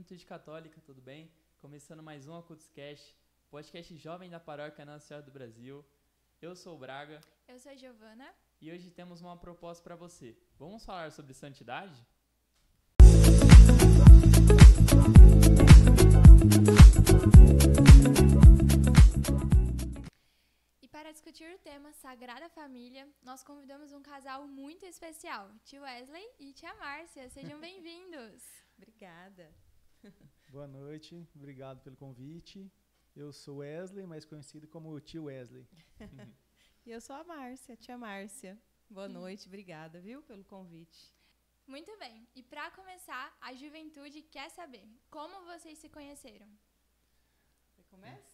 Juventude Católica, tudo bem? Começando mais um AcultusCast, podcast jovem da Paróquia Nossa Senhora do Brasil. Eu sou o Braga. Eu sou a Giovana. E hoje temos uma proposta para você. Vamos falar sobre santidade? E para discutir o tema Sagrada Família, nós convidamos um casal muito especial, tio Wesley e tia Márcia. Sejam bem-vindos. Obrigada. Boa noite, obrigado pelo convite. Eu sou Wesley, mais conhecido como tio Wesley. E eu sou a Márcia, tia Márcia. Boa noite, obrigada, viu, pelo convite. Muito bem, e para começar, a juventude quer saber como vocês se conheceram. Você começa?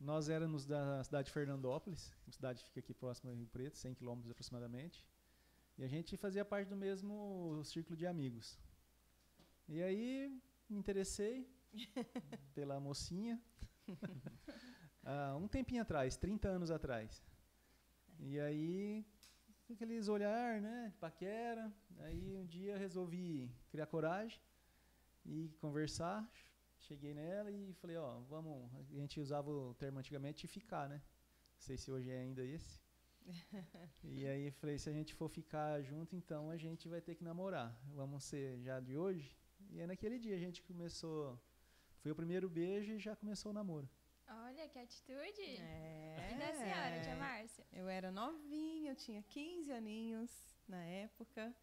Nós éramos da cidade de Fernandópolis, uma cidade que fica aqui próxima ao Rio Preto, 100 quilômetros aproximadamente. E a gente fazia parte do mesmo círculo de amigos. E aí me interessei pela mocinha, um tempinho atrás, 30 anos atrás. E aí, aqueles olhar, né, de paquera. Aí um dia resolvi criar coragem e conversar. Cheguei nela e falei, vamos, a gente usava o termo antigamente, ficar, né? Não sei se hoje é ainda esse. E aí falei, se a gente for ficar junto, então a gente vai ter que namorar. Vamos ser já de hoje. E aí naquele dia a gente começou, foi o primeiro beijo e já começou o namoro. Olha, que atitude! É. E da senhora, tia Márcia? Eu era novinha, eu tinha 15 aninhos na época.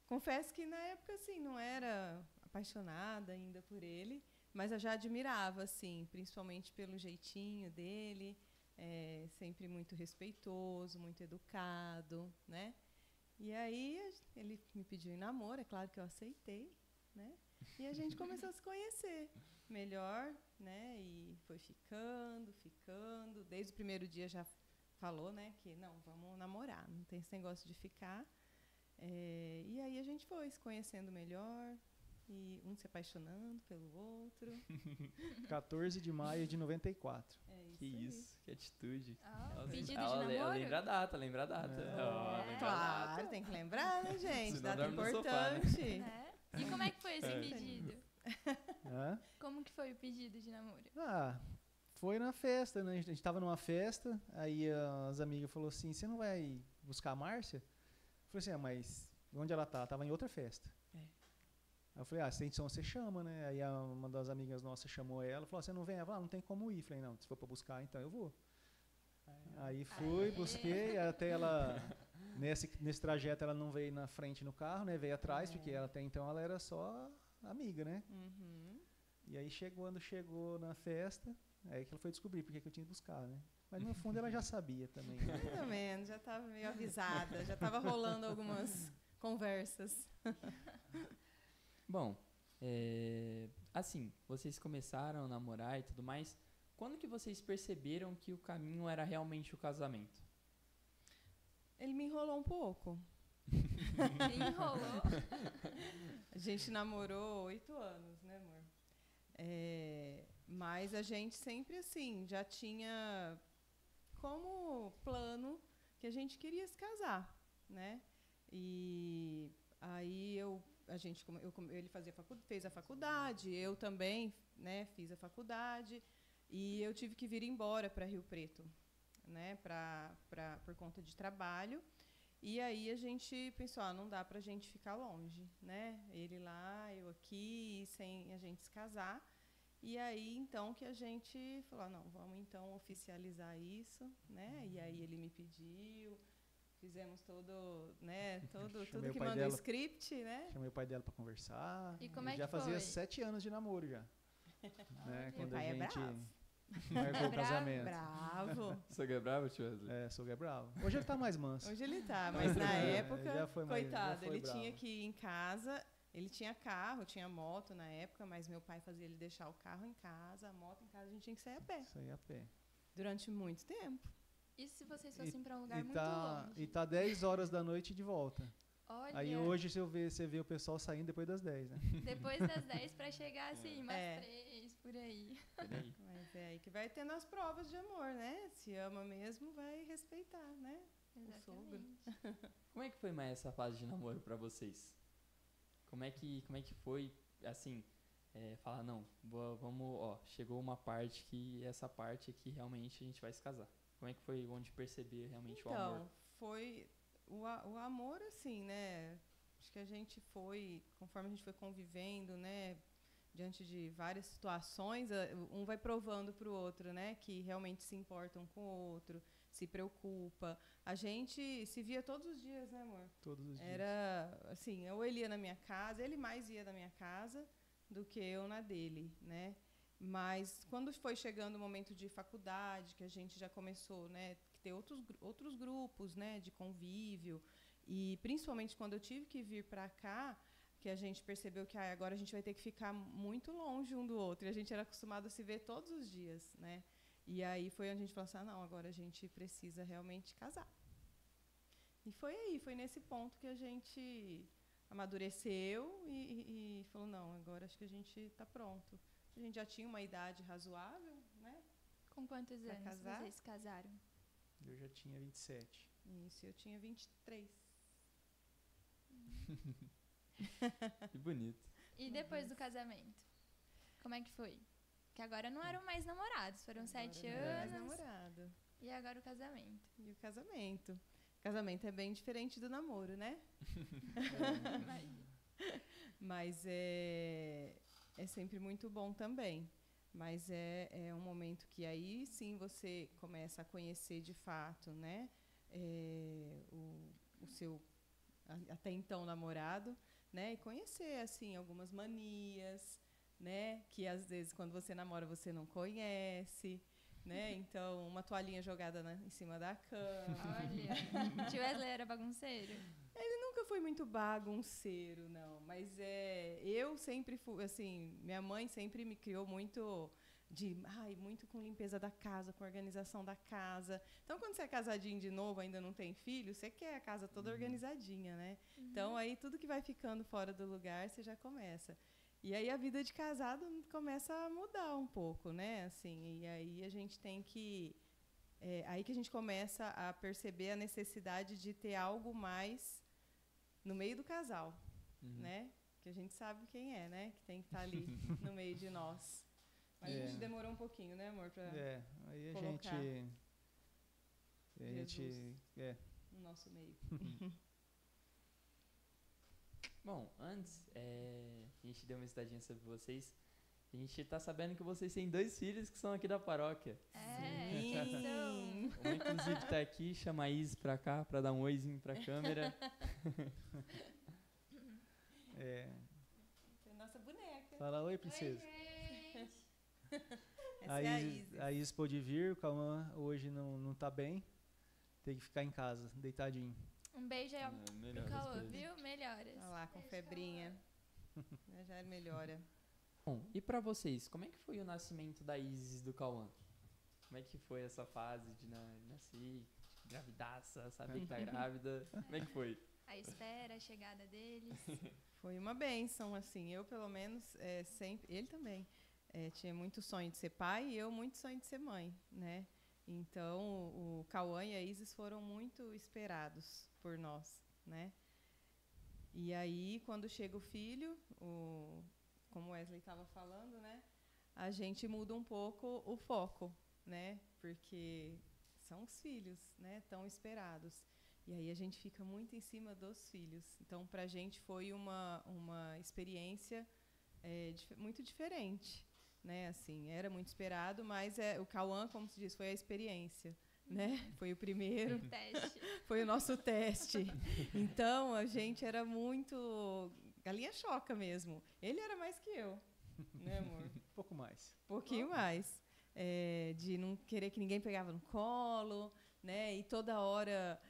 Confesso que na época, assim, não era apaixonada ainda por ele, mas eu já admirava, assim, principalmente pelo jeitinho dele, sempre muito respeitoso, muito educado, né? E aí ele me pediu em namoro, é claro que eu aceitei, né? E a gente começou a se conhecer melhor, né? E foi ficando. Desde o primeiro dia já falou, né? Que não, vamos namorar, não tem esse negócio de ficar. E aí a gente foi se conhecendo melhor e um se apaixonando pelo outro. 14 de maio de 94. Que isso, que atitude. Pedido de namoro? Lembra a data. Claro, Data. tem que lembrar, né, gente? Senão Data dorme no sofá, né? importante. E como é que foi esse pedido? Hã? Como que foi o pedido de namoro? Foi na festa, né? A gente estava numa festa, aí as amigas falaram assim, você não vai buscar a Márcia? Eu falei assim, mas onde ela tá? Ela estava em outra festa. Aí eu falei, se tem som, você chama, né? Aí uma das amigas nossas chamou ela, falou, você não vem? Ela falou, não tem como ir. Eu falei, não, se for para buscar, então eu vou. Aí fui, busquei, até ela, nesse trajeto ela não veio na frente no carro, né? Veio atrás, porque até então ela era só amiga, né? E aí quando chegou na festa, aí que ela foi descobrir porque que eu tinha que buscar, né? Mas no fundo ela já sabia também. Né? Mais ou menos, já estava meio avisada, já estava rolando algumas conversas. Bom, assim, vocês começaram a namorar e tudo mais. Quando que vocês perceberam que o caminho era realmente o casamento? Ele me enrolou um pouco. Enrolou? A gente namorou 8 anos, né, amor? Mas a gente sempre, assim, já tinha como plano que a gente queria se casar, né? E aí ele fez a faculdade, eu também, né, fiz a faculdade, e eu tive que vir embora para Rio Preto, né, por conta de trabalho. E aí a gente pensou, não dá pra gente ficar longe, né? Ele lá, eu aqui, sem a gente se casar. E aí, então, que a gente falou, não, vamos então oficializar isso, né? E aí ele me pediu, fizemos tudo que manda o script, né? Chamei o pai dela para conversar. E como é que já fazia foi? 7 anos de namoro já. Né? Meu Quando pai a é gente bravo. marcou o casamento. Bravo. Você é bravo, tio Wesley? Sou bravo. Hoje ele tá mais manso. Hoje ele tá, mas na época, já foi coitado, ele bravo. tinha que ir em casa. Ele tinha carro, tinha moto na época, mas meu pai fazia ele deixar o carro em casa, a moto em casa, a gente tinha que sair a pé. Sair a pé. Durante muito tempo. E se vocês fossem para um lugar muito longe? E tá 10 horas da noite de volta. Olha, Aí hoje você vê o pessoal saindo depois das 10, né? depois das 10 para chegar assim, umas 3, por aí. Mas é aí que vai tendo as provas de amor, né? Se ama mesmo, vai respeitar, né? Exatamente. O sogro. Como é que foi mais essa fase de namoro pra vocês? Como é que foi, assim, falar, não, vamos, ó, chegou uma parte que essa parte aqui realmente a gente vai se casar. Como é que foi onde perceber realmente o amor? Então, foi o amor, assim, né? Acho que a gente foi, conforme a gente foi convivendo, né? Diante de várias situações, um vai provando para o outro, né? Que realmente se importa um com o outro, se preocupa. A gente se via todos os dias, né, amor? Todos os dias. Era, assim, ou ele ia na minha casa, ele mais ia na minha casa do que eu na dele, né? Mas quando foi chegando o momento de faculdade, que a gente já começou, né, a ter outros grupos, né, de convívio, e principalmente quando eu tive que vir para cá, que a gente percebeu que agora a gente vai ter que ficar muito longe um do outro, e a gente era acostumado a se ver todos os dias, né? E aí foi onde a gente falou assim, não, agora a gente precisa realmente casar. E foi nesse ponto que a gente amadureceu e falou, não, agora acho que a gente está pronto. A gente já tinha uma idade razoável, né? Com quantos Pra anos casar? vocês se casaram? Eu já tinha 27. Isso, eu tinha 23. Que bonito. E depois do casamento? Como é que foi? Que agora não eram mais namorados, foram Agora 7 não era mais anos. namorado. E agora o casamento. E o casamento. O casamento é bem diferente do namoro, né? Mas é sempre muito bom também. Mas é um momento que aí sim você começa a conhecer de fato, né? O seu até então namorado, né? E conhecer assim algumas manias, né? Que às vezes quando você namora você não conhece, né? Então uma toalhinha jogada em cima da cama. Olha, tio Wesley era bagunceiro? Nunca fui muito bagunceiro, não. Mas eu sempre fui, assim, minha mãe sempre me criou muito muito com limpeza da casa, com organização da casa. Então, quando você é casadinho de novo, ainda não tem filho, você quer a casa toda organizadinha, né? Então, aí tudo que vai ficando fora do lugar, você já começa. E aí a vida de casado começa a mudar um pouco, né? Assim, e aí a gente tem que... aí que a gente começa a perceber a necessidade de ter algo mais no meio do casal, né? Que a gente sabe quem é, né? Que tem que estar ali no meio de nós. Mas a gente demorou um pouquinho, né, amor? Pra aí colocar a gente no nosso meio. Bom, antes, a gente deu uma estadinha sobre vocês. A gente tá sabendo que vocês têm 2 filhos que são aqui da paróquia. Sim. Uma, inclusive, tá aqui, chama a Isis pra cá, pra dar um oizinho pra câmera. Essa é a nossa boneca. Fala, oi, princesa. Essa é a Isis. A Isis pôde vir, o Cauã hoje não tá bem. Tem que ficar em casa, deitadinho. Um beijo aí pro Cauã, viu? Melhoras. Olha lá, com febrinha. Já melhora. Bom, e pra vocês, como é que foi o nascimento da Isis e do Cauã? Como é que foi essa fase de nascer, gravidaça, saber que tá grávida? Como é que foi? A espera, a chegada deles. Foi uma bênção, assim. Eu, pelo menos, sempre... Ele também. Tinha muito sonho de ser pai e eu muito sonho de ser mãe, né? Então, o Cauã e a Isis foram muito esperados por nós, né? E aí, quando chega o filho, como o Wesley estava falando, né? A gente muda um pouco o foco, né? Porque são os filhos, né? Tão esperados. E aí a gente fica muito em cima dos filhos. Então, para a gente foi uma experiência muito diferente, né? Assim, era muito esperado, mas o Cauã, como se diz, foi a experiência, né? Foi o primeiro. Teste. Foi o nosso teste. Então, a gente era muito... Galinha choca mesmo. Ele era mais que eu, né, amor? Um pouco mais. Um pouquinho mais. De não querer que ninguém pegava no colo, né? E toda hora...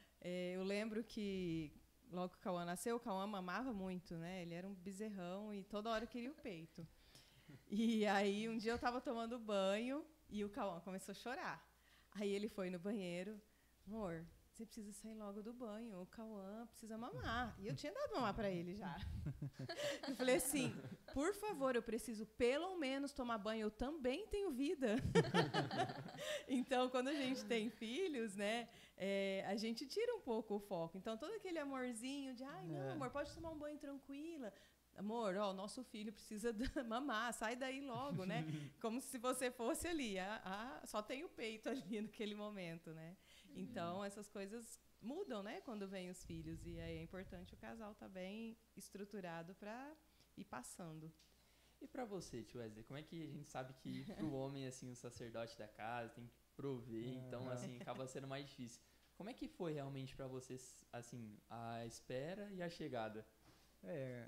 eu lembro que logo que o Cauã nasceu, o Cauã mamava muito, né? Ele era um bezerrão e toda hora queria o peito. E aí, um dia eu estava tomando banho e o Cauã começou a chorar. Aí ele foi no banheiro. Amor, você precisa sair logo do banho. O Cauã precisa mamar. E eu tinha dado mamar para ele já. Eu falei assim, por favor, eu preciso pelo menos tomar banho. Eu também tenho vida. Então, quando a gente tem filhos, né, a gente tira um pouco o foco. Então, todo aquele amorzinho de, não, amor, pode tomar um banho tranquila. amor, ó, nosso filho precisa mamar, sai daí logo, né? Como se você fosse ali, só tem o peito ali naquele momento, né? Então, essas coisas mudam, né, quando vêm os filhos. E aí é importante o casal estar bem estruturado para ir passando. E pra você, tio Wesley, como é que a gente sabe que pro homem, assim, o sacerdote da casa tem que prover, então, assim, acaba sendo mais difícil. Como é que foi realmente pra vocês, assim, a espera e a chegada?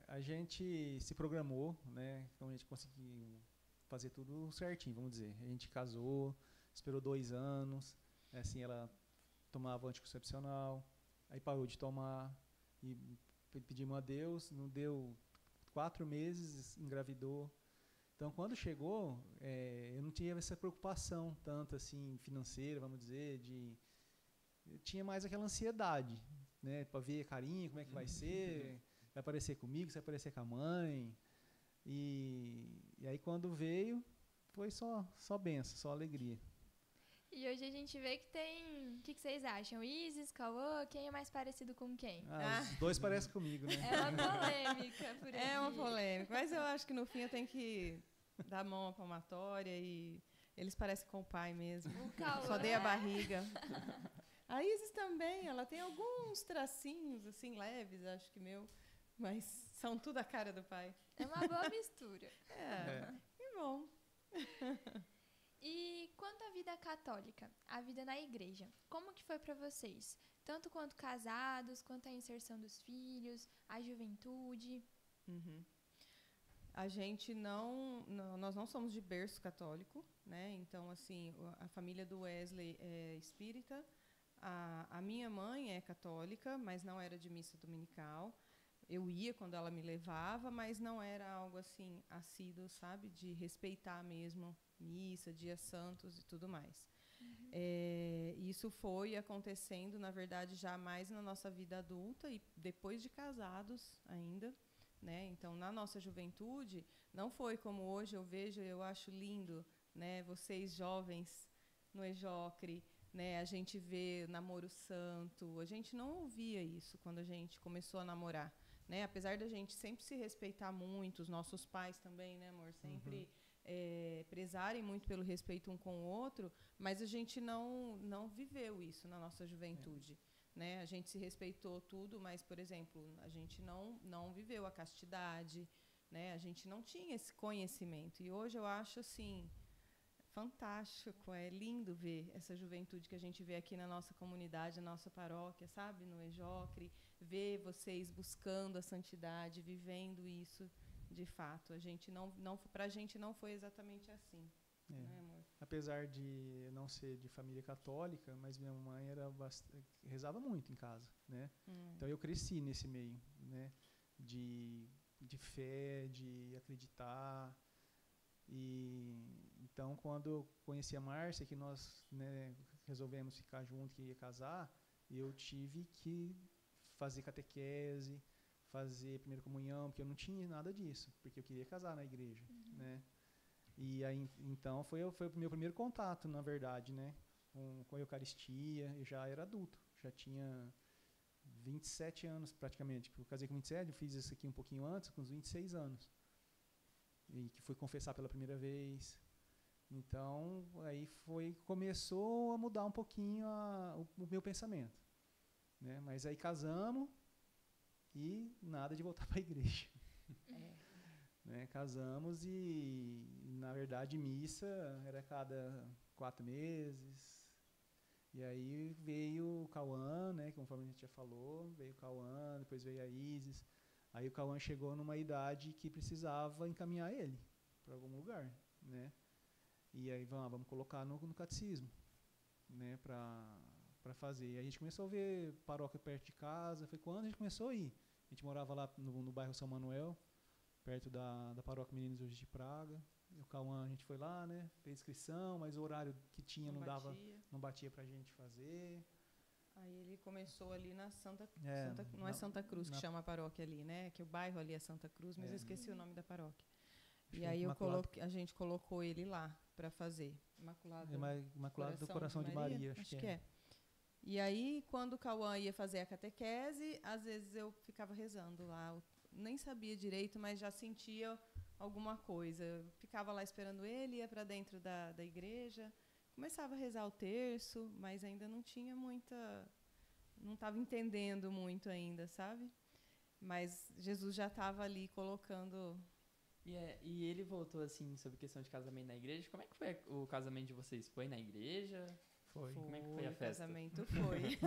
A gente se programou, né? Então a gente conseguiu fazer tudo certinho, vamos dizer. A gente casou, esperou 2 anos, assim, ela tomava anticoncepcional, aí parou de tomar e pedimos a Deus, não deu 4 meses, engravidou. Então, quando chegou, eu não tinha essa preocupação tanto assim financeira, vamos dizer, eu tinha mais aquela ansiedade, né, para ver carinho, como é que vai ser, vai aparecer comigo, vai aparecer com a mãe. E aí quando veio, foi só bênção, só alegria. E hoje a gente vê que tem... O que vocês acham? Isis, Cauã, quem é mais parecido com quem? Os dois parecem comigo, né? É uma polêmica por aí. É uma polêmica, mas eu acho que no fim eu tenho que dar a mão à palmatória e eles parecem com o pai mesmo. O Cauã. Só dei a barriga. A Isis também, ela tem alguns tracinhos assim leves, acho que meu, mas são tudo a cara do pai. É uma boa mistura. Que bom. E quanto à vida católica, a vida na igreja, como que foi para vocês? Tanto quanto casados, quanto a inserção dos filhos, a juventude? A gente nós não somos de berço católico, né? Então, assim, a família do Wesley é espírita, a minha mãe é católica, mas não era de missa dominical. Eu ia quando ela me levava, mas não era algo assim assíduo, sabe? De respeitar mesmo missa, dias santos e tudo mais. Isso foi acontecendo, na verdade, já mais na nossa vida adulta e depois de casados ainda, né? Então, na nossa juventude, não foi como hoje eu vejo, eu acho lindo, né? Vocês jovens no EJOCRE, né? A gente vê namoro santo, a gente não ouvia isso quando a gente começou a namorar. Né? Apesar da gente sempre se respeitar muito, os nossos pais também, né, amor? Sempre prezarem muito pelo respeito um com o outro, mas a gente não viveu isso na nossa juventude. Né? A gente se respeitou tudo, mas, por exemplo, a gente não viveu a castidade, né? A gente não tinha esse conhecimento. E hoje eu acho assim fantástico, é lindo ver essa juventude que a gente vê aqui na nossa comunidade, na nossa paróquia, sabe? No EJOCRE, ver vocês buscando a santidade, vivendo isso de fato. Pra gente não foi exatamente assim, né, amor? Apesar de não ser de família católica, mas minha mãe rezava muito em casa, né? Então eu cresci nesse meio, né? De fé, de acreditar. Então, quando eu conheci a Márcia, que nós, né, resolvemos ficar juntos, que ia casar, eu tive que fazer catequese, fazer primeira comunhão, porque eu não tinha nada disso, porque eu queria casar na igreja, né? E aí, então, foi o meu primeiro contato, na verdade, né, com a Eucaristia. Eu já era adulto, já tinha 27 anos praticamente. Eu casei com 27, eu fiz isso aqui um pouquinho antes, com uns 26 anos. E que fui confessar pela primeira vez. Então, aí começou a mudar um pouquinho o meu pensamento, né? Mas aí casamos e nada de voltar para a igreja. Né? Casamos e, na verdade, missa era cada 4 meses. E aí veio o Cauã, né? Conforme a gente já falou, veio o Cauã, depois veio a Isis. Aí o Cauã chegou numa idade que precisava encaminhar ele para algum lugar, né? E aí vamos colocar no catecismo, né? Para fazer. E a gente começou a ver paróquia perto de casa. Foi quando a gente começou a ir. A gente morava lá no bairro São Manuel, perto da paróquia Meninos Hoje de Praga. E o Cauã, a gente foi lá, né? Fez inscrição, mas o horário que tinha não batia pra gente fazer. Aí ele começou ali na não é Santa Cruz que chama a paróquia ali, né? Que o bairro ali é Santa Cruz, mas eu esqueci o nome da paróquia. E aí a gente colocou ele lá para fazer. Imaculado do Coração de Maria, acho que é. E aí, quando o Cauã ia fazer a catequese, às vezes eu ficava rezando lá nem sabia direito, mas já sentia alguma coisa. Eu ficava lá esperando ele, ia para dentro da igreja, começava a rezar o terço, mas ainda não tinha não estava entendendo muito ainda, sabe? Mas Jesus já estava ali colocando... E ele voltou, assim, sobre questão de casamento na igreja. Como é que foi o casamento de vocês? Foi na igreja? Foi. Como é que foi a festa? O casamento foi.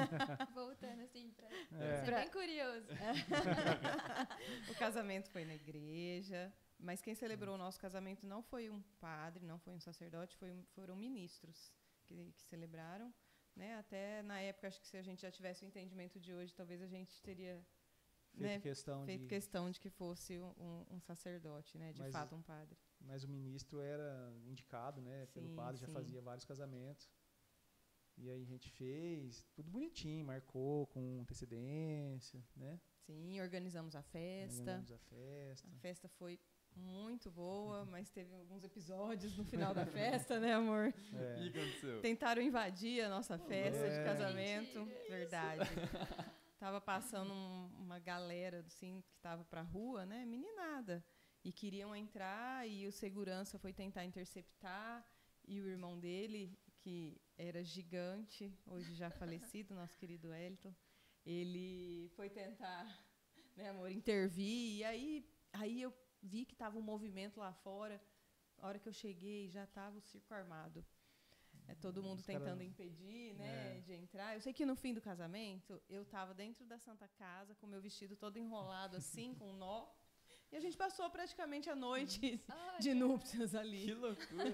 Voltando assim pra É. ser bem curioso. O casamento foi na igreja, mas quem celebrou o nosso casamento não foi um padre, não foi um sacerdote, foram ministros que celebraram, né? Até na época, acho que se a gente já tivesse o entendimento de hoje, talvez a gente teria feito questão de que fosse um sacerdote, né? De fato, um padre. Mas o ministro era indicado, né? Pelo padre, já fazia vários casamentos. E aí a gente fez tudo bonitinho, marcou com antecedência, né? Sim, organizamos a festa. A festa foi muito boa, mas teve alguns episódios no final da festa, né, amor? O que aconteceu? Tentaram invadir a nossa festa de casamento. Mentira, Verdade. Tava passando uma galera, assim, que tava pra rua, né? Meninada. E queriam entrar e o segurança foi tentar interceptar. E o irmão dele, que era gigante, hoje já falecido, nosso querido Elton, ele foi tentar, né, amor, intervir. E aí eu vi que estava um movimento lá fora. A hora que eu cheguei, já estava o circo armado. Todo mundo tentando impedir, né, de entrar. Eu sei que no fim do casamento, eu estava dentro da Santa Casa, com meu vestido todo enrolado assim, com um nó. E a gente passou praticamente a noite de núpcias ali. Que loucura!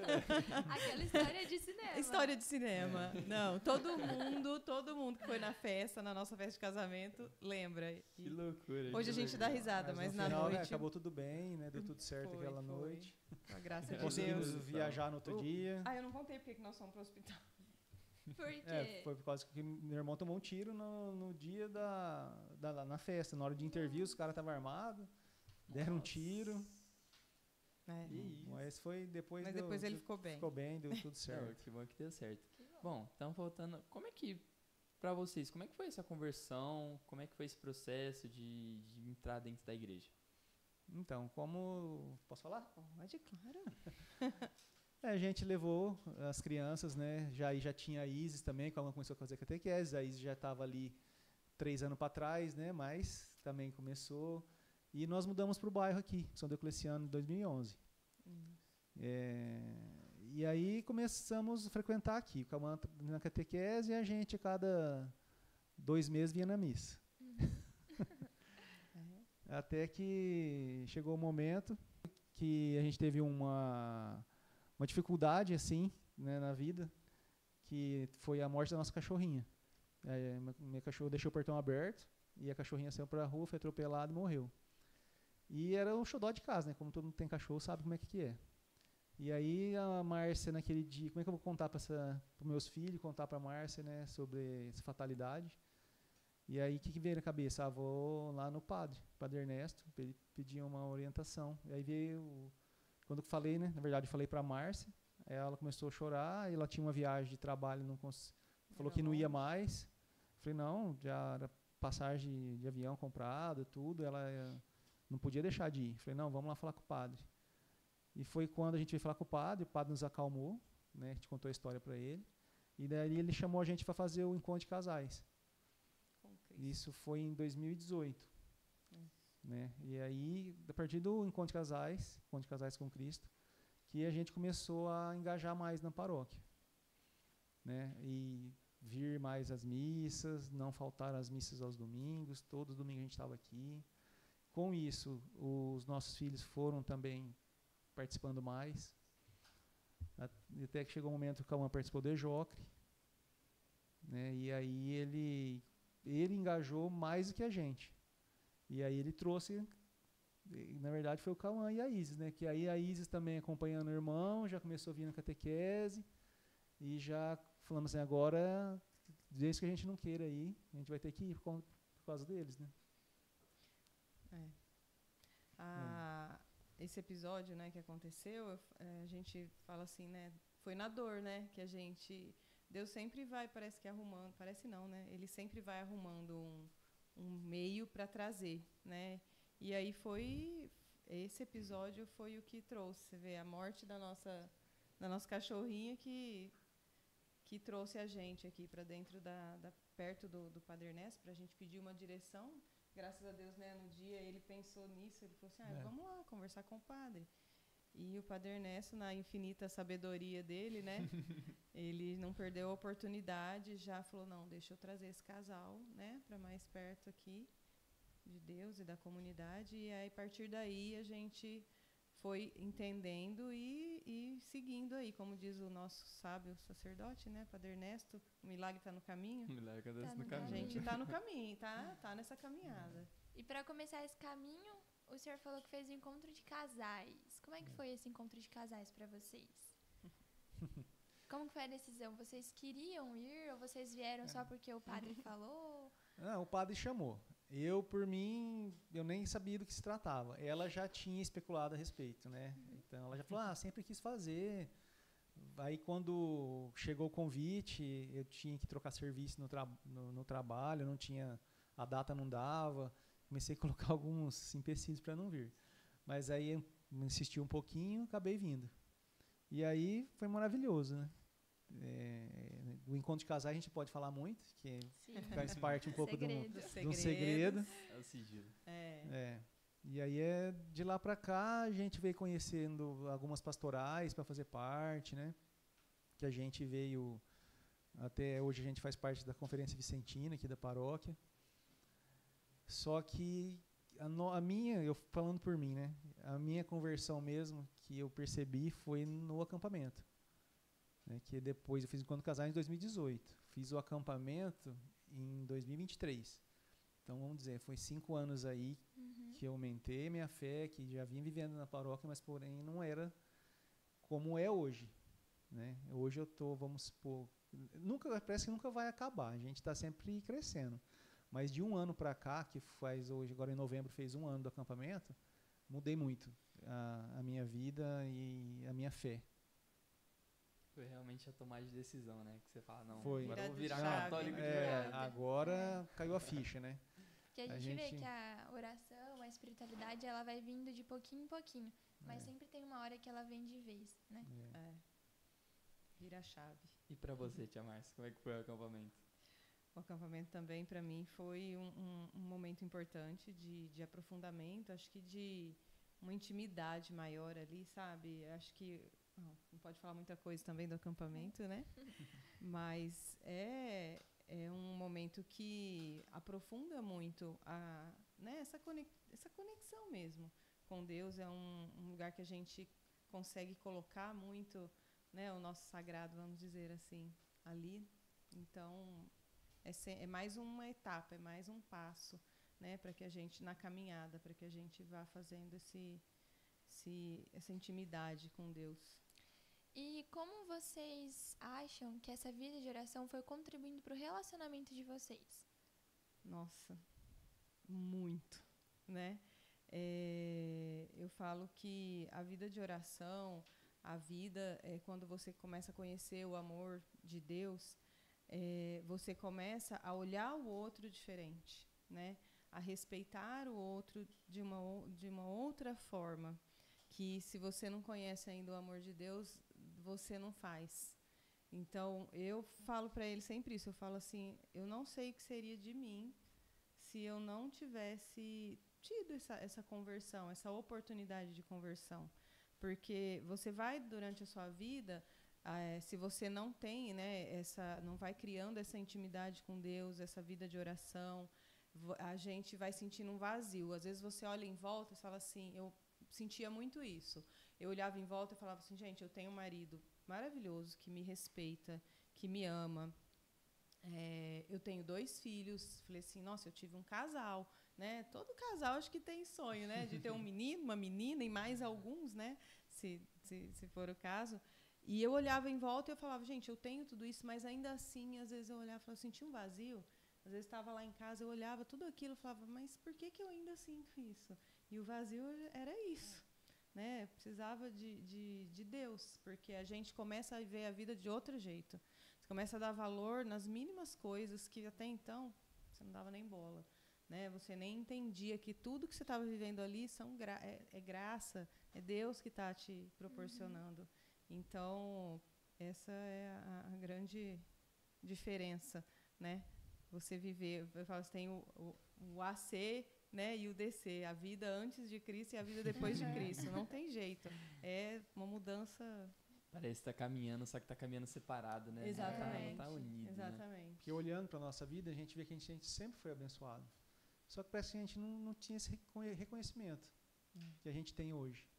Aquela história de cinema. História de cinema. Não, todo mundo que foi na festa, na nossa festa de casamento, lembra. Que loucura. Hoje a gente dá risada, mas na final, noite... acabou tudo bem, né? Deu tudo certo aquela noite. Com a graça de Deus. Conseguimos viajar no outro dia. Eu não contei porque que nós fomos pro hospital. Por quê? Foi por causa que meu irmão tomou um tiro no dia na festa. Na hora de intervir, os caras estavam armados. Deram um tiro. Mas foi depois. Mas depois ele ficou bem. Ficou bem, deu tudo certo. Que bom que deu certo. Bom, então voltando. Como é que, pra vocês, como é que foi essa conversão? Como é que foi esse processo de entrar dentro da igreja? Então, posso falar? Pode, claro. A gente levou as crianças, né? Já tinha a Isis também, quando ela começou a fazer catequese. A Isis já estava ali 3 anos para trás, né? Mas também começou. E nós mudamos para o bairro aqui, São Diocleciano, em 2011. E aí começamos a frequentar aqui, na catequese, e a gente a cada 2 meses vinha na missa. Até que chegou o momento que a gente teve uma dificuldade assim, né, na vida, que foi a morte da nossa cachorrinha. Minha cachorra deixou o portão aberto e a cachorrinha saiu para a rua, foi atropelada e morreu. E era um xodó de casa, né? Como todo mundo tem cachorro, sabe como é que é. E aí a Márcia, naquele dia, como é que eu vou contar para os meus filhos, contar para a Márcia, né, sobre essa fatalidade? E aí o que veio na cabeça? Vou lá no padre Ernesto, pedir uma orientação. E aí veio, quando eu falei, né, na verdade eu falei para a Márcia, aí ela começou a chorar, e ela tinha uma viagem de trabalho, falou que não ia mais. Eu falei, não, já era passagem de avião comprada, tudo, ela não podia deixar de ir. Falei, não, vamos lá falar com o padre. E foi quando a gente veio falar com o padre nos acalmou, né, a gente contou a história para ele, e daí ele chamou a gente para fazer o encontro de casais. Isso foi em 2018. Né? E aí, a partir do encontro de casais com Cristo, que a gente começou a engajar mais na paróquia. Né? E vir mais às missas, não faltar às missas aos domingos, todos os domingos a gente estava aqui. Com isso, os nossos filhos foram também participando mais. Até que chegou o momento que o Cauã participou do EJOCRE, né? E aí ele engajou mais do que a gente. E aí ele trouxe, na verdade foi o Cauã e a Isis, né? Que aí a Isis também acompanhando o irmão, já começou a vir na catequese, e já falamos assim, agora, desde que a gente não queira ir, a gente vai ter que ir por causa deles, né? Esse episódio, né, que aconteceu, a gente fala assim, né, foi na dor, né, que a gente... Deus sempre vai, parece que arrumando, parece não, né, ele sempre vai arrumando um meio para trazer, né, E aí esse episódio foi o que trouxe, você vê, a morte da nossa cachorrinha que trouxe a gente aqui para dentro perto do Padre Ernesto, para a gente pedir uma direção. Graças a Deus, né, no dia ele pensou nisso, ele falou assim, vamos lá conversar com o padre. E o Padre Ernesto, na infinita sabedoria dele, né, ele não perdeu a oportunidade, já falou, não, deixa eu trazer esse casal, né, para mais perto aqui de Deus e da comunidade. E aí, a partir daí, a gente foi entendendo e seguindo aí, como diz o nosso sábio sacerdote, né, Padre Ernesto, o milagre está no caminho. O milagre está no A caminho. gente está no caminho, tá nessa caminhada. E para começar esse caminho, o senhor falou que fez um encontro de casais. Como é que foi esse encontro de casais para vocês? Como que foi a decisão? Vocês queriam ir ou vocês vieram só porque o padre falou? Não, o padre chamou. Eu, por mim, eu nem sabia do que se tratava. Ela já tinha especulado a respeito, né? Então, ela já falou, sempre quis fazer. Aí, quando chegou o convite, eu tinha que trocar serviço no trabalho, não tinha, a data não dava. Comecei a colocar alguns empecilhos para não vir. Mas aí, eu insisti um pouquinho, acabei vindo. E aí, foi maravilhoso, né? O encontro de casais a gente pode falar muito, que faz parte um pouco de um segredo. É o sigilo. E aí de lá para cá a gente veio conhecendo algumas pastorais para fazer parte, né? Que a gente veio até hoje, a gente faz parte da Conferência Vicentina aqui da paróquia. Só que a minha, eu falando por mim, né? A minha conversão mesmo que eu percebi foi no acampamento. Que depois eu fiz o encontro de casais em 2018. Fiz o acampamento em 2023. Então, vamos dizer, foi 5 anos aí que eu aumentei minha fé, que já vinha vivendo na paróquia, mas, porém, não era como é hoje. Né? Hoje eu estou, vamos supor, parece que nunca vai acabar. A gente está sempre crescendo. Mas de um ano para cá, que faz hoje, agora em novembro, fez 1 ano do acampamento, mudei muito a minha vida e a minha fé. Foi realmente a tomada de decisão, né? Que você fala, não, foi. Agora eu vou virar Chave, católico de verdade. Agora caiu a ficha, né? Que a gente vê que a oração, a espiritualidade, ela vai vindo de pouquinho em pouquinho. Mas sempre tem uma hora que ela vem de vez, né? Vira a chave. E pra você, tia Márcia, como é que foi o acampamento? O acampamento também, para mim, foi um momento importante de aprofundamento, acho que de uma intimidade maior ali, sabe? Acho que não pode falar muita coisa também do acampamento, né? Mas é um momento que aprofunda muito essa conexão mesmo com Deus. É um lugar que a gente consegue colocar muito, né, o nosso sagrado, vamos dizer assim, ali. Então, é mais uma etapa, é mais um passo, né, para que a gente, na caminhada, para que a gente vá fazendo essa intimidade com Deus. E como vocês acham que essa vida de oração foi contribuindo para o relacionamento de vocês? Nossa, muito, né? Eu falo que a vida de oração, a vida, quando você começa a conhecer o amor de Deus, você começa a olhar o outro diferente, né? A respeitar o outro de uma outra forma, que se você não conhece ainda o amor de Deus, você não faz. Então, eu falo para ele sempre isso, eu falo assim, eu não sei o que seria de mim se eu não tivesse tido essa conversão, essa oportunidade de conversão. Porque você vai, durante a sua vida, se você não tem, né, não vai criando essa intimidade com Deus, essa vida de oração, a gente vai sentindo um vazio. Às vezes você olha em volta e fala assim, eu sentia muito isso. Eu olhava em volta e falava assim, gente, eu tenho um marido maravilhoso, que me respeita, que me ama. Eu tenho 2 filhos. Falei assim, nossa, eu tive um casal, né? Todo casal acho que tem sonho, né? De ter um menino, uma menina e mais alguns, né? Se for o caso. E eu olhava em volta e eu falava, gente, eu tenho tudo isso, mas ainda assim, às vezes eu olhava e falava, sentia um vazio. Às vezes estava lá em casa, eu olhava tudo aquilo e falava, mas por que eu ainda sinto isso? E o vazio era isso, né? Precisava de Deus, porque a gente começa a ver a vida de outro jeito. Você começa a dar valor nas mínimas coisas que até então você não dava nem bola, né? Você nem entendia que tudo que você estava vivendo ali é graça, é Deus que está te proporcionando. Então, essa é a grande diferença, né? Você viver, eu falo, você tem o AC, né, e o DC, a vida antes de Cristo e a vida depois de Cristo. Não tem jeito. É uma mudança. Parece que tá caminhando, só que tá caminhando separado, né? Exatamente. Não tá unido, Exatamente. né? Porque olhando para a nossa vida, a gente vê que a gente sempre foi abençoado. Só que parece que a gente não tinha esse reconhecimento que a gente tem hoje.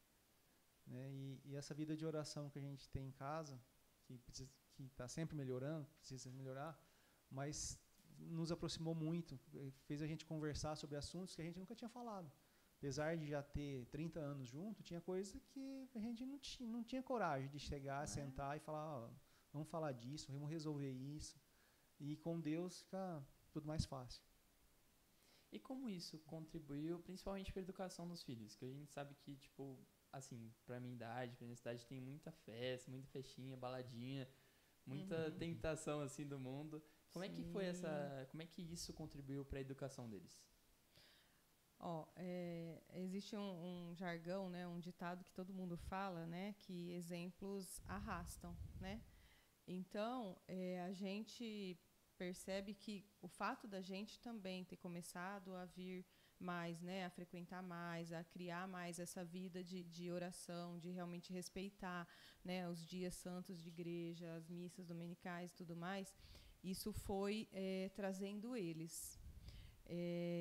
Né? E essa vida de oração que a gente tem em casa, que está sempre melhorando, precisa melhorar, mas nos aproximou muito, fez a gente conversar sobre assuntos que a gente nunca tinha falado. Apesar de já ter 30 anos junto, tinha coisa que a gente não tinha coragem de chegar, sentar e falar, vamos falar disso, vamos resolver isso. E com Deus fica tudo mais fácil. E como isso contribuiu, principalmente para a educação dos filhos? Que a gente sabe que, tipo, assim, pra minha idade, pra minha cidade, tem muita festa, muita festinha, baladinha, muita tentação, assim, do mundo. Como é que foi como é que isso contribuiu para a educação deles? Existe um jargão, né, um ditado que todo mundo fala, né, que exemplos arrastam, né? Então, a gente percebe que o fato da gente também ter começado a vir mais, né, a frequentar mais, a criar mais essa vida de oração, de realmente respeitar, né, os dias santos de igreja, as missas dominicais e tudo mais, isso foi trazendo eles.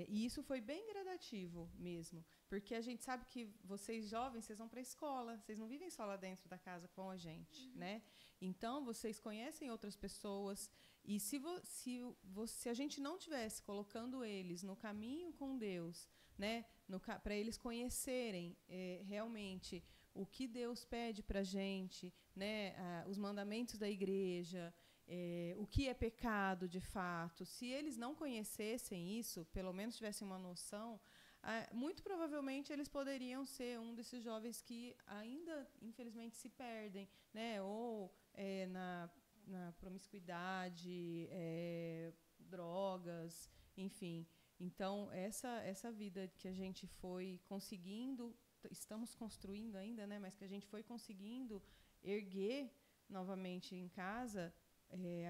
E isso foi bem gradativo mesmo, porque a gente sabe que vocês jovens, vocês vão para a escola, vocês não vivem só lá dentro da casa com a gente, né? Então, vocês conhecem outras pessoas, e se a gente não tivesse colocando eles no caminho com Deus, né, para eles conhecerem realmente o que Deus pede para a gente, né, os mandamentos da igreja, o que é pecado de fato, se eles não conhecessem isso, pelo menos tivessem uma noção, muito provavelmente eles poderiam ser um desses jovens que ainda, infelizmente, se perdem, né? Ou na promiscuidade, drogas, enfim. Então, essa vida que a gente foi conseguindo, estamos construindo ainda, né? Mas que a gente foi conseguindo erguer novamente em casa,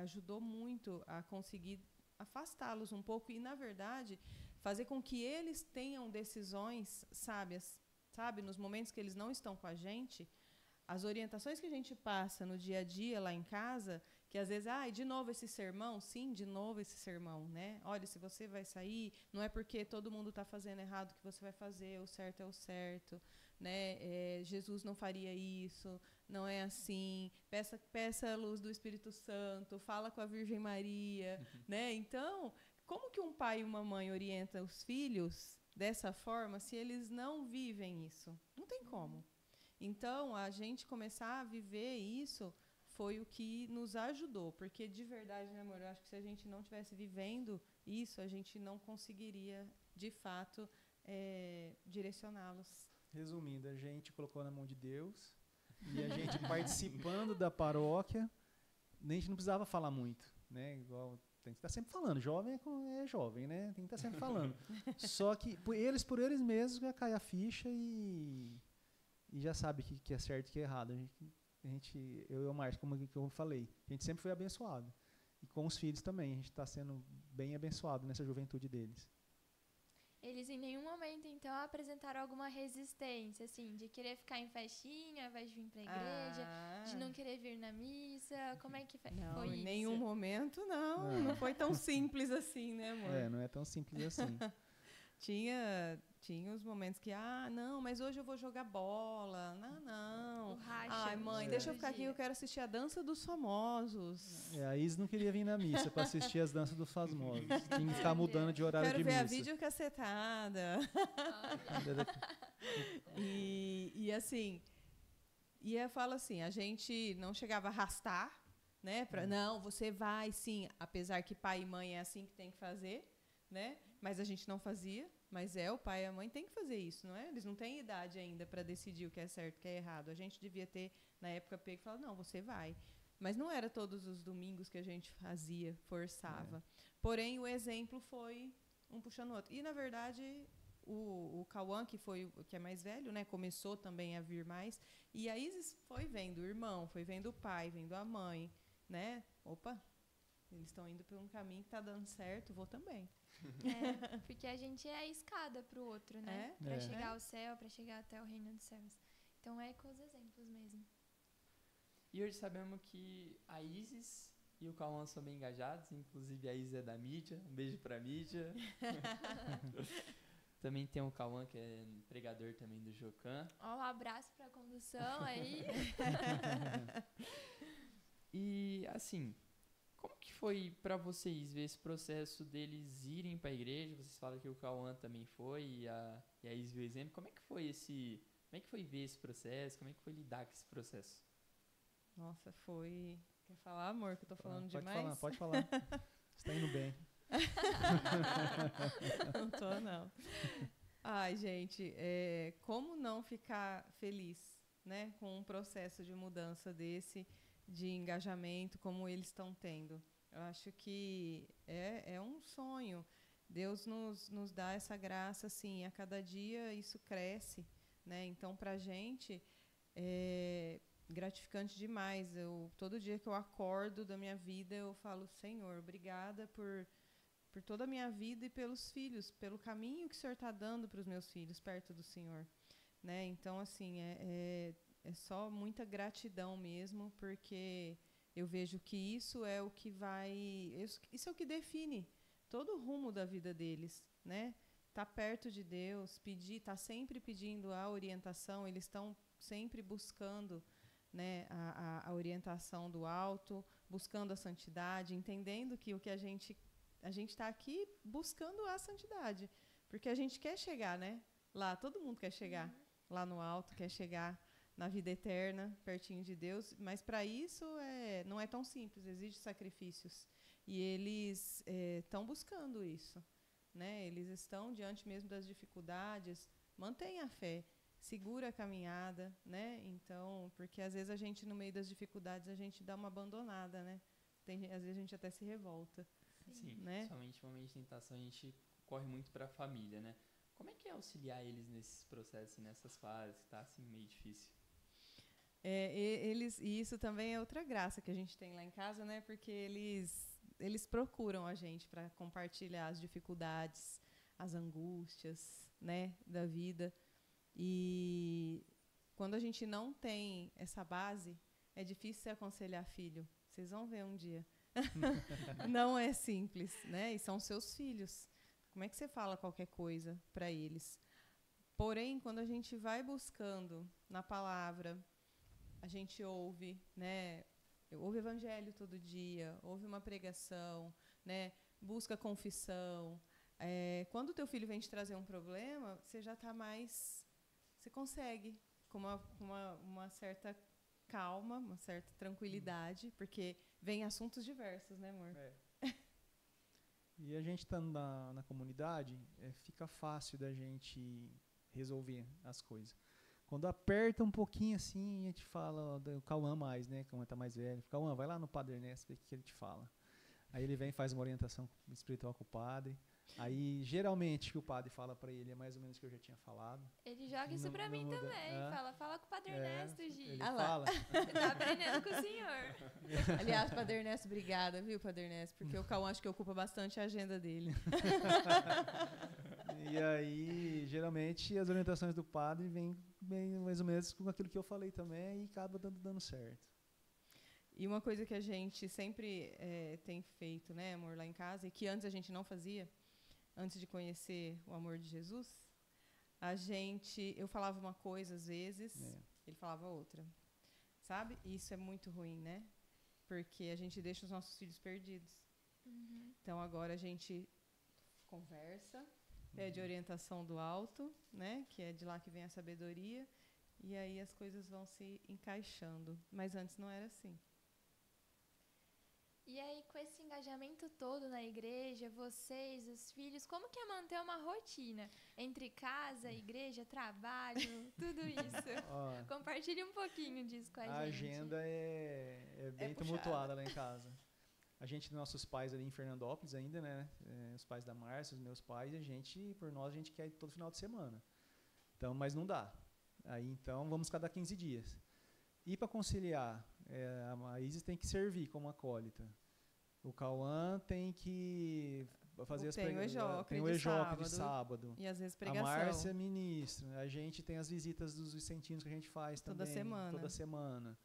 ajudou muito a conseguir afastá-los um pouco e, na verdade, fazer com que eles tenham decisões sábias, sabe? Nos momentos que eles não estão com a gente, as orientações que a gente passa no dia a dia lá em casa, que às vezes, de novo esse sermão? Sim, de novo esse sermão, né? Olha, se você vai sair, não é porque todo mundo está fazendo errado que você vai fazer, o certo é o certo, né? Jesus não faria isso, não é assim, peça a luz do Espírito Santo, fala com a Virgem Maria, né? Então, como que um pai e uma mãe orientam os filhos dessa forma se eles não vivem isso? Não tem como. Então, a gente começar a viver isso foi o que nos ajudou, porque de verdade, né, amor, eu acho que se a gente não estivesse vivendo isso, a gente não conseguiria, de fato, direcioná-los. Resumindo, a gente colocou na mão de Deus e a gente participando da paróquia, a gente não precisava falar muito, né? Igual tem que estar sempre falando, jovem é jovem, né? Tem que estar sempre falando. Só que por eles mesmos já cai a ficha e já sabe que é certo e que é errado. Eu e o Márcio, como eu falei, a gente sempre foi abençoado. E com os filhos também, a gente está sendo bem abençoado nessa juventude deles. Eles em nenhum momento, então, apresentaram alguma resistência, assim, de querer ficar em festinha ao invés de vir pra igreja, de não querer vir na missa? Como é que foi não, isso? Em nenhum momento, não foi tão simples assim, né, amor? Não é tão simples assim. Tinha os momentos que, não, mas hoje eu vou jogar bola. Não. O racha. Ai, mãe, deixa eu ficar aqui, eu quero assistir a Dança dos Famosos. A Is não queria vir na missa para assistir as danças dos famosos. Tinha que ficar mudando de horário de missa. Quero ver a videocassetada. E assim, eu falo assim, a gente não chegava a arrastar, né? Não, você vai sim, apesar que pai e mãe é assim que tem que fazer, né? Mas a gente não fazia. Mas o pai e a mãe têm que fazer isso, não é? Eles não têm idade ainda para decidir o que é certo e o que é errado. A gente devia ter, na época, pego e falado, não, você vai. Mas não era todos os domingos que a gente fazia, forçava. Porém, o exemplo foi um puxando o outro. E, na verdade, o Cauã, que é mais velho, né, começou também a vir mais. E a Isis foi vendo o irmão, foi vendo o pai, vendo a mãe, né? Opa, eles estão indo por um caminho que está dando certo, vou também. Porque a gente é a escada pro outro, né? É? Pra chegar ao céu, pra chegar até o reino dos céus. Então é com os exemplos mesmo. E hoje sabemos que a Isis e o Cauã são bem engajados, inclusive a Isis é da mídia. Um beijo pra mídia. Também tem o Cauã, que é pregador também do Jocan. Ó, um abraço pra condução aí. E, assim, como que foi pra vocês ver esse processo deles irem pra igreja? Vocês falam que o Cauã também foi e a Isis viu o exemplo. Como é que foi ver esse processo? Como é que foi lidar com esse processo? Nossa, foi... Quer falar, amor, que eu tô falando demais? Pode falar. Você tá indo bem. Não tô, não. Ai, gente, como não ficar feliz, né, com um processo de mudança desse, de engajamento, como eles estão tendo? Eu acho que é um sonho. Deus nos dá essa graça, assim, a cada dia isso cresce, né? Então, pra gente, é gratificante demais. Todo dia que eu acordo da minha vida, eu falo, Senhor, obrigada por toda a minha vida e pelos filhos, pelo caminho que o Senhor está dando para os meus filhos perto do Senhor, né? Então, assim, é só muita gratidão mesmo, porque eu vejo que isso é o que isso é o que define todo o rumo da vida deles, né? Tá perto de Deus, tá sempre pedindo a orientação, eles estão sempre buscando, né, a orientação do alto, buscando a santidade, entendendo que o que a gente está aqui buscando a santidade, porque a gente quer chegar, né? Lá, todo mundo quer chegar lá no alto, quer chegar na vida eterna, pertinho de Deus, mas para isso não é tão simples, exige sacrifícios. E eles estão buscando isso, né? Eles estão diante mesmo das dificuldades, mantém a fé, segura a caminhada, né? Então, porque às vezes a gente, no meio das dificuldades, a gente dá uma abandonada, né? Às vezes a gente até se revolta. Sim, né? somente no momento de tentação a gente corre muito para a família, né? Como é que é auxiliar eles nesses processos e nessas fases que tá assim meio difícil? E isso também é outra graça que a gente tem lá em casa, né? Porque eles procuram a gente para compartilhar as dificuldades, as angústias, né, da vida. E quando a gente não tem essa base, é difícil se aconselhar filho. Vocês vão ver um dia. Não é simples, né? E são seus filhos. Como é que você fala qualquer coisa para eles? Porém, quando a gente vai buscando na palavra, a gente ouve, né? Ouve evangelho todo dia, ouve uma pregação, né? Busca confissão. Quando o teu filho vem te trazer um problema, você já está mais... Você consegue, com uma certa calma, uma certa tranquilidade, porque vem assuntos diversos, né, amor? E a gente estando na comunidade, fica fácil da gente resolver as coisas. Quando aperta um pouquinho assim, a gente fala do Cauã mais, né? Cauã tá mais velho. Cauã, vai lá no Padre Ernesto, ver o que ele te fala. Aí ele vem e faz uma orientação espiritual com o padre. Aí, geralmente, o que o padre fala para ele é mais ou menos o que eu já tinha falado. Ele joga isso para mim muda. também. Fala com o Padre Ernesto, Gi. Ele fala. Você tá aprendendo com o senhor. Aliás, Padre Ernesto, obrigada, viu, Padre Ernesto? Porque o Cauã acho que ocupa bastante a agenda dele. E aí, geralmente, as orientações do padre vêm mais ou menos com aquilo que eu falei também e acaba dando certo. E uma coisa que a gente sempre tem feito, né, amor, lá em casa, e que antes a gente não fazia, antes de conhecer o amor de Jesus, eu falava uma coisa às vezes, ele falava outra, sabe? E isso é muito ruim, né? Porque a gente deixa os nossos filhos perdidos. Então agora a gente conversa, pede orientação do alto, né? Que é de lá que vem a sabedoria, e aí as coisas vão se encaixando. Mas antes não era assim. E aí, com esse engajamento todo na igreja, vocês, os filhos, como que é manter uma rotina entre casa, igreja, trabalho, tudo isso? Compartilhe um pouquinho disso com a gente. A agenda é bem tumultuada lá em casa. A gente, nossos pais ali em Fernandópolis ainda, né? Os pais da Márcia, os meus pais, por nós, a gente quer ir todo final de semana. Então, mas não dá. Aí, então, vamos cada 15 dias. E para conciliar, a Isis tem que servir como acólita. O Cauã tem que fazer tem o EJOC de sábado. E às vezes pregação. A Márcia ministra. A gente tem as visitas dos vicentinos que a gente faz toda também. Toda semana.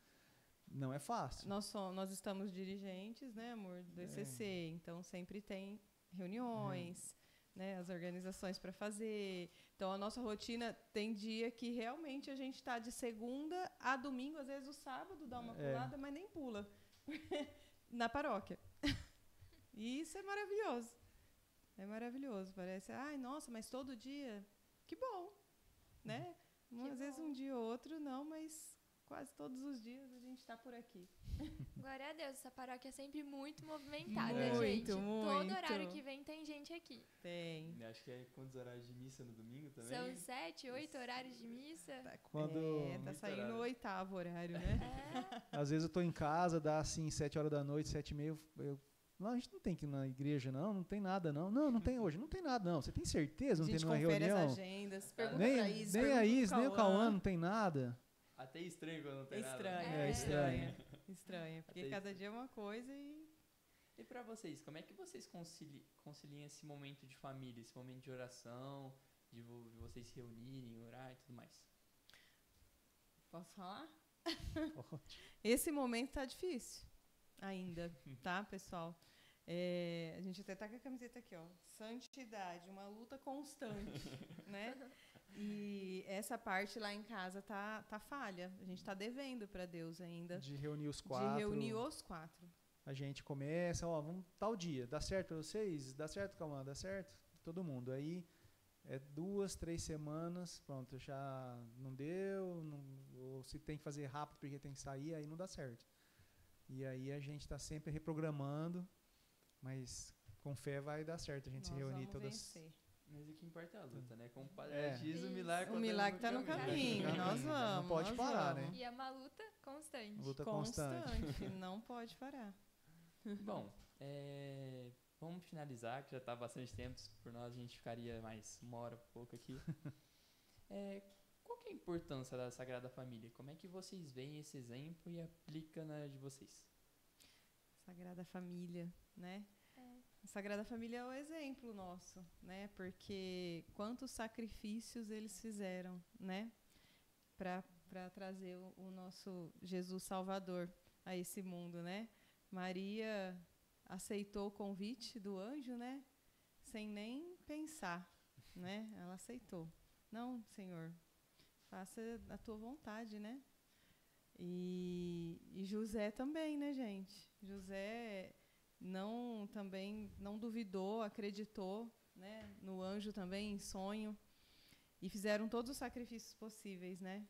Não é fácil. Nós estamos dirigentes, né, amor, do ECC. Então, sempre tem reuniões, né, as organizações para fazer. Então, a nossa rotina tem dia que realmente a gente está de segunda a domingo, às vezes o sábado dá uma pulada, mas nem pula. Na paróquia. E isso é maravilhoso. É maravilhoso. Parece, ai, nossa, mas todo dia, que bom, né? Às vezes um dia ou outro não, mas quase todos os dias a gente está por aqui. Glória a Deus, essa paróquia é sempre muito movimentada, muito, gente. Muito. Todo horário que vem tem gente aqui. Tem. Acho que é quantos horários de missa no domingo também? São 7, 8 horários de missa. Tá saindo o 8º horário, né? Às vezes eu tô em casa, dá assim 7 horas da noite, 7h30, não, a gente não tem que ir na igreja, não tem nada, não. Não tem hoje, não tem nada, não. Você tem certeza? Não tem nenhuma reunião? A gente confere as agendas, pergunta nem pra Isis, nem a Isis, nem o Cauã, não tem nada. Até estranho quando não tem nada. Estranho, porque Até cada dia é uma coisa e... E pra vocês, como é que vocês conciliam esse momento de família, esse momento de oração, de vocês se reunirem, orar e tudo mais? Posso falar? Esse momento tá difícil ainda, tá, pessoal? A gente até tá com a camiseta aqui, ó. Santidade, uma luta constante, né? E essa parte lá em casa tá falha. A gente tá devendo para Deus ainda. De reunir os 4. A gente começa, vamos tal dia. Dá certo para vocês? Dá certo, Cauã? Dá certo? Todo mundo. Aí 2, 3 semanas, pronto, já não deu. Ou se tem que fazer rápido porque tem que sair, aí não dá certo. E aí a gente está sempre reprogramando, mas com fé vai dar certo a gente se reunir todas. Mas o que importa é a luta, né? Como o Padre diz, o milagre está no caminho. Nós vamos. Não pode parar, né? E é uma luta constante. Luta constante. Não pode parar. Bom, vamos finalizar, que já está há bastante tempo. Por nós, a gente ficaria mais 1 hora, pouco aqui. Qual que é a importância da Sagrada Família? Como é que vocês veem esse exemplo e aplicam na de vocês? Sagrada Família, né? A Sagrada Família é o exemplo nosso, né? Porque quantos sacrifícios eles fizeram, né? Para trazer o nosso Jesus Salvador a esse mundo, né? Maria aceitou o convite do anjo, né? Sem nem pensar, né? Ela aceitou. Não, Senhor, faça a tua vontade, né? E José também, né, gente? José também não duvidou, acreditou, né, no anjo também, em sonho. E fizeram todos os sacrifícios possíveis, né?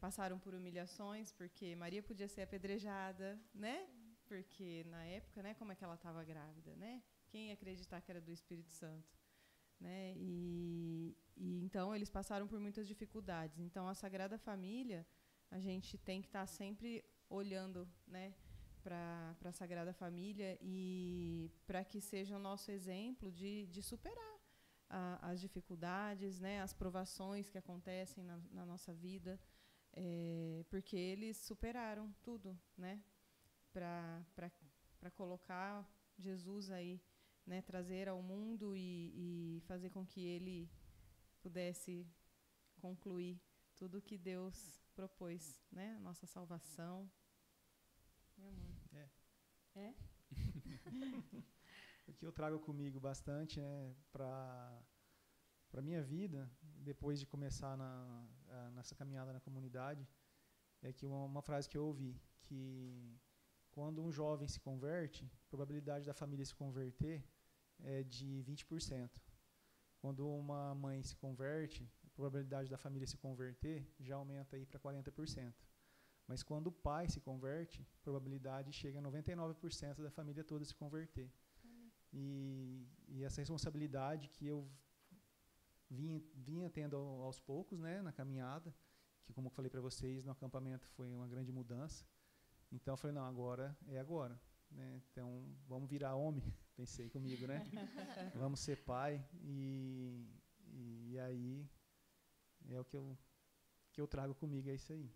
Passaram por humilhações, porque Maria podia ser apedrejada, né? Porque na época, né, como é que ela estava grávida, né? Quem ia acreditar que era do Espírito Santo, né? E então eles passaram por muitas dificuldades. Então a Sagrada Família, a gente tem que estar sempre olhando, né, para a Sagrada Família e para que seja o nosso exemplo de superar as dificuldades, né, as provações que acontecem na nossa vida, porque eles superaram tudo, né, para colocar Jesus aí, né, trazer ao mundo e fazer com que ele pudesse concluir tudo que Deus propôs, né, a nossa salvação. Meu amor. O que eu trago comigo bastante, né, para minha vida, depois de começar nessa caminhada na comunidade, é que uma frase que eu ouvi, que quando um jovem se converte, a probabilidade da família se converter é de 20%. Quando uma mãe se converte, a probabilidade da família se converter já aumenta aí para 40%. Mas quando o pai se converte, a probabilidade chega a 99% da família toda se converter. E essa responsabilidade que eu vinha tendo aos poucos, né, na caminhada, que como eu falei para vocês, no acampamento foi uma grande mudança. Então eu falei, não, agora é agora. né? Então, vamos virar homem, pensei comigo, né? Vamos ser pai e aí é o que eu trago comigo, é isso aí.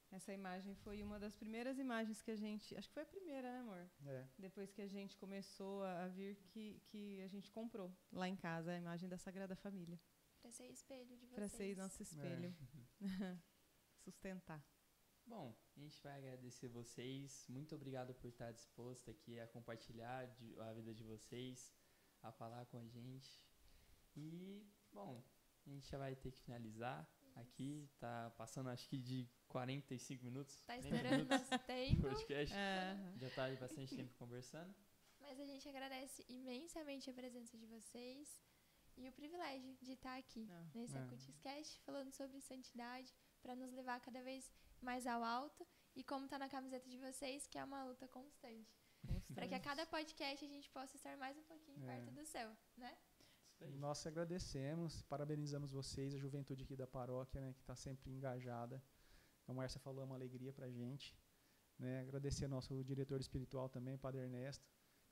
Essa imagem foi uma das primeiras imagens que a gente... Acho que foi a primeira, né, amor? É. Depois que a gente começou a vir, que a gente comprou lá em casa a imagem da Sagrada Família. Para ser espelho de vocês. Para ser nosso espelho. Sustentar. Bom, a gente vai agradecer vocês. Muito obrigado por estar disposto aqui a compartilhar a vida de vocês, a falar com a gente. E, bom, a gente já vai ter que finalizar. Aqui tá passando, acho que de 45 minutos. Tá estourando nosso tempo. Podcast. Já tá bastante tempo conversando. Mas a gente agradece imensamente a presença de vocês e o privilégio de estar aqui nesse AcutisCast falando sobre santidade para nos levar cada vez mais ao alto e como tá na camiseta de vocês, que é uma luta constante. Para que a cada podcast a gente possa estar mais um pouquinho perto do céu, né? Nós agradecemos, parabenizamos vocês, a juventude aqui da paróquia, né, que está sempre engajada. A Márcia falou, é uma alegria para a gente. Né? Agradecer nosso diretor espiritual também, o Padre Ernesto,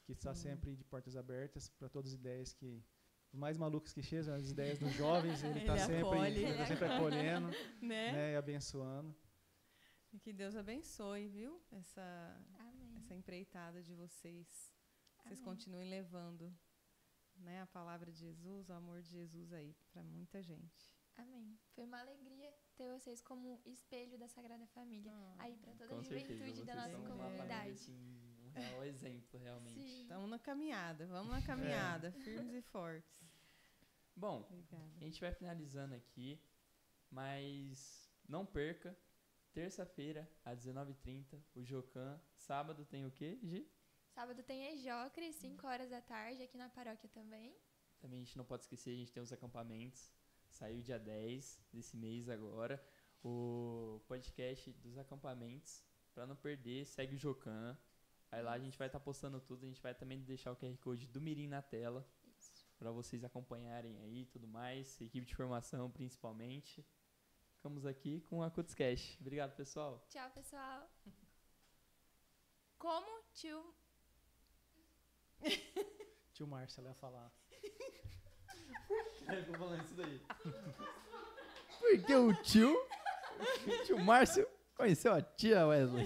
que está sempre de portas abertas para todas as ideias que... Os mais malucos que chegam, as ideias dos jovens, ele está sempre acolhendo, né, e abençoando. E que Deus abençoe, viu? Essa empreitada de vocês. Vocês continuem levando, né, a palavra de Jesus, o amor de Jesus aí para muita gente. Amém. Foi uma alegria ter vocês como espelho da Sagrada Família aí para toda a juventude da nossa comunidade. Assim, um real exemplo, realmente. Estamos na caminhada, vamos na caminhada, firmes e fortes. Bom, a gente vai finalizando aqui, mas não perca, terça-feira, às 19h30, o Jocan. Sábado tem o quê, Gi? Sábado tem Ejocre, 5 horas da tarde, aqui na paróquia também. Também a gente não pode esquecer, a gente tem os acampamentos. Saiu dia 10 desse mês agora, o podcast dos acampamentos. Para não perder, segue o Jocan. Aí lá a gente vai estar postando tudo, a gente vai também deixar o QR Code do Mirim na tela. Para vocês acompanharem aí e tudo mais, equipe de formação principalmente. Ficamos aqui com a AcutisCast. Obrigado, pessoal. Tchau, pessoal. Como tio... Tio Márcio, ela ia falar. Eu tô falando isso daí. Porque o tio Márcio conheceu a tia Wesley.